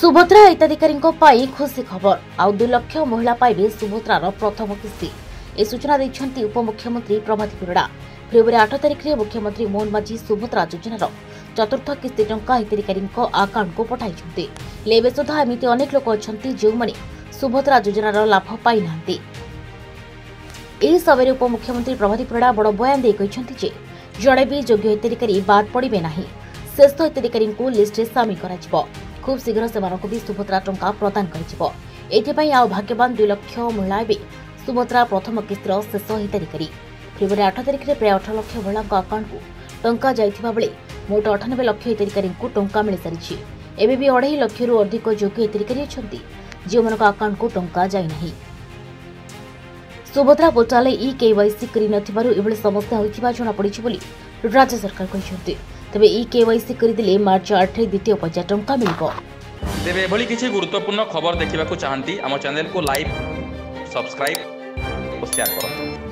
सुभद्रा हिताधिकारी खुशी खबर आउ 2 लाख महिला पाइबे सुभद्रार प्रथम किस्ती। ए सूचना देइछन्ती उपमुख्यमंत्री प्रभाती परिड़ा। फेब्रुआरी 8 तारिख में मुख्यमंत्री मोहन माझी सुभद्रा योजनार चतुर्थ किस्ती टंका हिताधिकारी आकाउंट को पठाई। एबे सुधा एमती अनेक लोक अछन्ती जो माने सुभद्रा योजनार लाभ पाई नांती। एही समय उपमुख्यमंत्री प्रभाती परिड़ा बड़ बयान दे कहिसन्ती जे जड़े भी योग्य हिताधिकारी बाद पड़े ना। शेष हिताधिकारी लिस्ट में सामिल करा खूब शीघ्र से भी सुभद्रा टंका प्रदान कर भाग्यवान 2 लाख महिला सुभद्रा प्रथम किस्तीर शेष हिताधिकारी। फेब्रुआरी 8 तारिख में प्राय 18 लाख महिला आकाउंट को टंका जाइथिबा बेले मोट 98 लाख हिताधिकारी टंका मिल सारी। एबे भी 2.5 लाख अधिक योग्य हिताधिकारी अछन्ती जो आकाउंट को टंका जाई नाही। सुभद्रा पोर्टाल ई-केवाईसी करि नथिबारु एभଳି समस्या होइथिबा जणा पड़िछि बोली राज्य सरकार कहिसन्ती। तबे ई-केवाईसी करिदिले मार्च 8 द्वितीय पर्याय टंका मिलिबो। तेबे एभଳି किछि गुरुत्वपूर्ण खबर देखिबाकू चाहंती आम चैनल को लाइक सब्सक्राइब और शेयर करନ୍ତୁ।